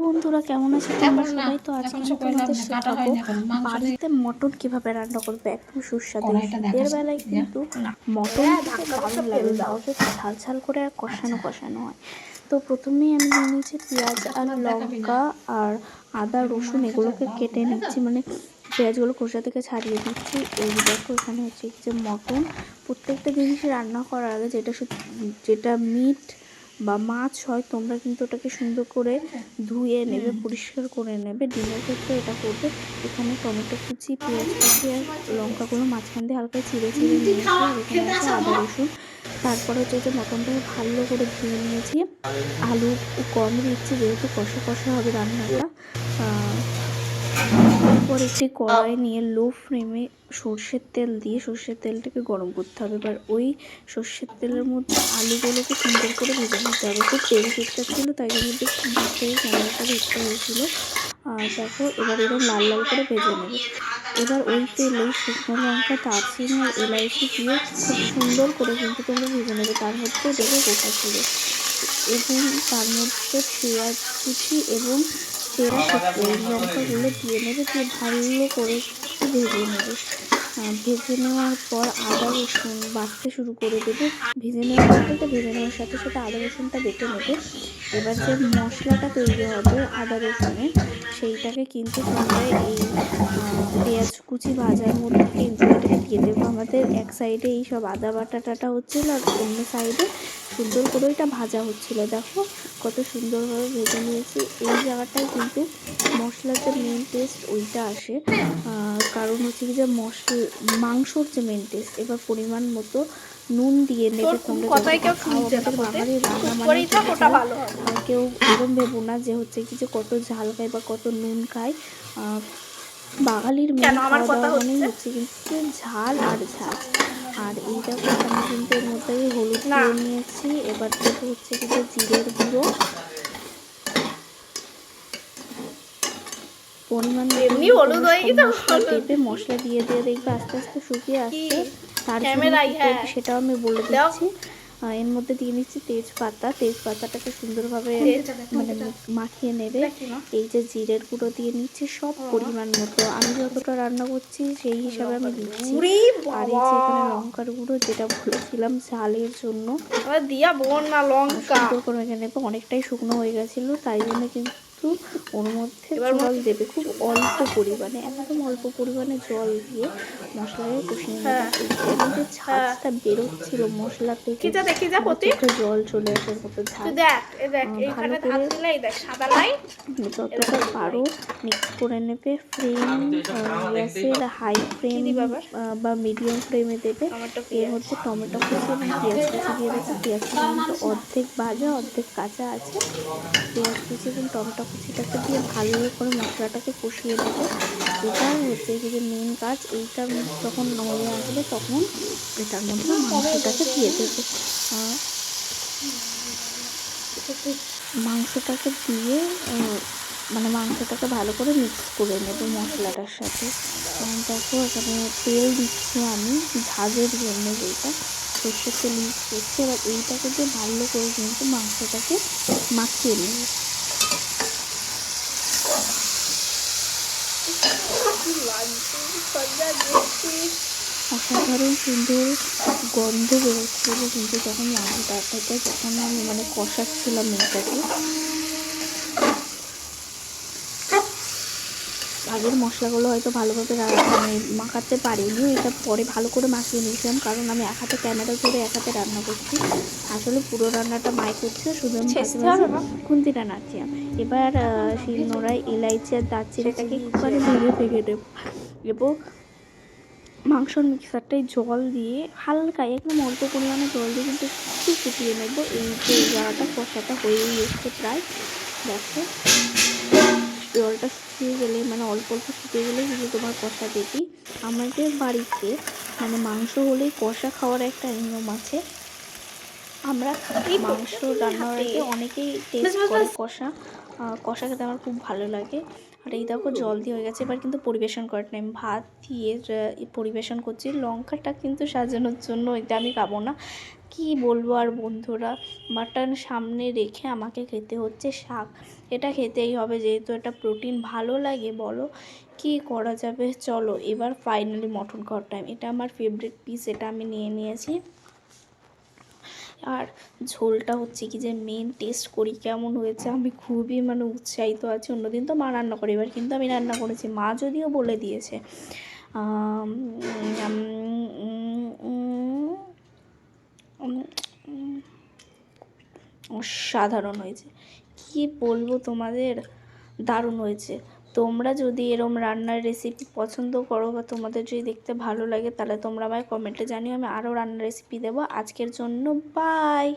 বন্ধুরা, কেমন আছো তোমরা সবাই? তো আজকে আমি তোমাদের শেখাবো বাড়িতে মটন কিভাবে রান্না করবে একদম সুস্বাদু। শীতের বেলায় কিন্তু মটন খেতে দারুণ লাগে, তাও যদি ঝাল ঝাল করে আর কষানো কষানো হয়। তো প্রথমেই আমি নিয়ে নিয়েছি পেঁয়াজ আর লঙ্কা আর আদা রসুন, এগুলোকে কেটে নিচ্ছি, মানে পেঁয়াজগুলো খোসা থেকে ছাড়িয়ে দিচ্ছি। এই দেখো এখানে হচ্ছে যে মটন। প্রত্যেকটা জিনিসই রান্না করার আগে যেটা মিট বা মাছ হয়, তোমরা কিন্তু ওটাকে সুন্দর করে ধুয়ে নেবে, পরিষ্কার করে নেবে। ডিমের ক্ষেত্রে এটা করবে। এখানে টমেটো কুচি, পেঁয়াজ কুচি আর লঙ্কাগুলো মাঝখান দিয়ে হালকা চিড়ে চিড়ে নিয়েছি। আর এখানে আছে আদা রসুন। তারপরে হচ্ছে যে মটনটাকে ভালো করে ধুয়ে নিয়েছি। আলু কম দিচ্ছি যেহেতু কষা কষা হবে রান্নাটা। এরপর একটি কড়াই নিয়ে লো ফ্লেমে সর্ষের তেল দিয়ে সর্ষের তেলটাকে গরম করতে হবে। এবার ওই সর্ষের তেলের মধ্যে আলুগুলোকে সুন্দর করে ভেজে নিতে হবে। খুব তেল ছিল, তাই জন্য একটু দূর থেকে ক্যামেরাটা দেখতে হয়েছিল। দেখো এবার এরকম লাল লাল করে ভেজে নেবে। এবার ওই তেলে শুকনো লঙ্কা, দারচিনি আর এলাইচি দিয়ে খুব সুন্দর করে কিন্তু তোমরা ভেজে নেবে। তার মধ্যে দেবে গোটা জিরে এবং তার মধ্যে পেঁয়াজ কুচি এবং চেরা শুকনো লঙ্কাগুলো দিয়ে নেবে, দিয়ে ভালো করে ভেজে নেবে। ভেজে নেওয়ার পর আদা রসুন বাটতে শুরু করে দেবে। ভেজে নেওয়ার সাথে সাথে আদা রসুনটা বেটে নেবে। এবার যে মশলাটা তৈরি হবে আদা রসুনের, সেইটাকে কিন্তু তোমরা এই পেঁয়াজ কুচি ভাজার মধ্যে কিন্তু এটাকে দিয়ে দেবো। আমাদের এক সাইডে এই সব আদা বাটাটা হচ্ছিলো আর অন্য সাইডে সুন্দর করে ওইটা ভাজা হচ্ছিল। দেখো কত সুন্দরভাবে ভেজে নিয়েছি। এই জায়গাটায় কিন্তু মশলার যে মেন টেস্ট ওইটা আসে, কারণ হচ্ছে কি যে মাংসর যে মেন টেস্ট। এবার পরিমাণ মতো নুন দিয়ে নেবে। তোমরা আমাদের বাঙালি রান্না মানে কেউ এরকম ভেবো না যে হচ্ছে কি যে কত ঝাল খায় বা কত নুন খায়। বাঙালির মেন খাওয়া দাওয়া মানেই হচ্ছে কিন্তু ঝাল আর ঝাল। আর এই দেখো আমি কিন্তু এর মধ্যে হলুদ দিয়ে নিয়েছি। এবার দেবো হচ্ছে কি যে জিরের গুঁড়ো, পরিমাণ দেবে। মশলা দিয়ে দেখবে আস্তে আস্তে শুকিয়ে আসছে। তার জন্য সেটাও আমি বলে দিচ্ছি। এর মধ্যে দিয়ে নিচ্ছি তেজপাতাটাকে সুন্দরভাবে মানে মাখিয়ে নেবে। এই যে জিরের গুঁড়ো দিয়ে নিচ্ছি সব পরিমাণ মতো, আমি যতটা রান্না করছি সেই হিসাবে আমি দিচ্ছি। আর এই যে এখানে লঙ্কার গুঁড়ো, যেটা বলেছিলাম ঝালের জন্য সুন্দর করে মেখে নেবে। অনেকটাই শুকনো হয়ে গেছিলো, তাই জন্য কিন্তু ওর মধ্যে জল দেবে খুব অল্প পরিমাণে, একদম অল্প পরিমাণে জল দিয়ে মশলাকে কষিয়ে নেবে। এখানে যে ছাঁচটা বেরোচ্ছিল মশলা থেকে, জল চলে আসার মতো ঝাল। ভালো করে যতটা পারো মিক্স করে নেবে। ফ্লেম গ্যাসের হাই ফ্লেম বা মিডিয়াম ফ্লেমে দেবে। এর মধ্যে টমেটো কুচি এবং পেঁয়াজ কুচি দিয়ে দেবে। পেঁয়াজ কুচি কিন্তু অর্ধেক ভাজা অর্ধেক কাঁচা আছে। পেঁয়াজ কুচি এবং টমেটো কুচিটাকে দিয়ে ভালো করে মশলাটাকে কষিয়ে নেবে। এবার হচ্ছে যে মেন কাজ, এইটা যখন নড়ে আসবে তখন এটার মধ্যে মাংসটাকে দিয়ে দেবে। মাংসটাকে দিয়ে মানে মাংসটাকে ভালো করে মিক্স করে নেবে মশলাটার সাথে। দেখো এখানে তেল দিচ্ছি আমি ঝাঁজের জন্য, যেটা সর্ষের তেল ইউজ করছি। এবার এইটাকে দিয়ে ভালো করে কিন্তু মাংসটাকে মাখিয়ে নেবে। অসাধারণ সুন্দর গন্ধ বেরোচ্ছিল কিন্তু যখন মাংসটা থেকে, যখন আমি মানে কষাচ্ছিলাম মেয়েটাকে। আগের মশলাগুলো হয়তো ভালোভাবে মানে মাখাতে পারিনি, এটা পরে ভালো করে মাখিয়ে নিয়েছিলাম, কারণ আমি এক হাতে ক্যামেরা ধরে এক হাতে রান্না করছি। আসলে পুরো রান্নাটা মাই করছে, শুধু আমি খুন্তিটা নাড়ছিলাম। এবার শিলনোড়ায় এলাইচি আর দারচিনিটাকে একটুখানি ভেঙে দেবো এবং মাংসর মিক্সারটায় জল দিয়ে হালকা একদম অল্প পরিমাণে জল দিয়ে কিন্তু একটু ফুটিয়ে নেব। এই যে জায়গাটা কষাটা হয়েই এসছে প্রায়। দেখো জলটা শুকিয়ে গেলে, মানে অল্প অল্প শুকিয়ে গেলে কিন্তু তোমার কষা দেবি। আমাদের বাড়িতে মানে মাংস হলেই কষা খাওয়ার একটা নিয়ম আছে। আমরা মাংস রান্নার আগে অনেকেই টেস্ট করে কষা খেতে আমার খুব ভালো লাগে। আর এই দেখো জল দিয়ে হয়ে গেছে। এবার কিন্তু পরিবেশন করার টাইম, ভাত দিয়ে পরিবেশন করছি। লঙ্কাটা কিন্তু সাজানোর জন্য, এটা আমি খাবো না, কি বলবো আর বন্ধুরা, মাটন সামনে রেখে আমাকে খেতে হচ্ছে শাক। এটা খেতেই হবে, যেহেতু এটা প্রোটিন। ভালো লাগে বলো, কি করা যাবে। চলো এবার ফাইনালি মটন খাওয়ার টাইম। এটা আমার ফেভারিট পিস, এটা আমি নিয়ে নিয়েছি। আর ঝোলটা হচ্ছে কি যে মেন টেস্ট করি কেমন হয়েছে। আমি খুবই মানে উৎসাহিত আছি। অন্যদিন তো মা রান্না করে, এবার কিন্তু আমি রান্না করেছি। মা যদিও বলে দিয়েছে আম, উম, উম, উম, উম, অসাধারণ হয়েছে, কি বলবো তোমাদের, দারুণ হয়েছে। তোমরা যদি এরম রান্নার রেসিপি পছন্দ করো বা তোমাদের যদি দেখতে ভালো লাগে, তাহলে তোমরা আমায় কমেন্টে জানিও, আমি আরও রান্নার রেসিপি দেবো। আজকের জন্য বাই।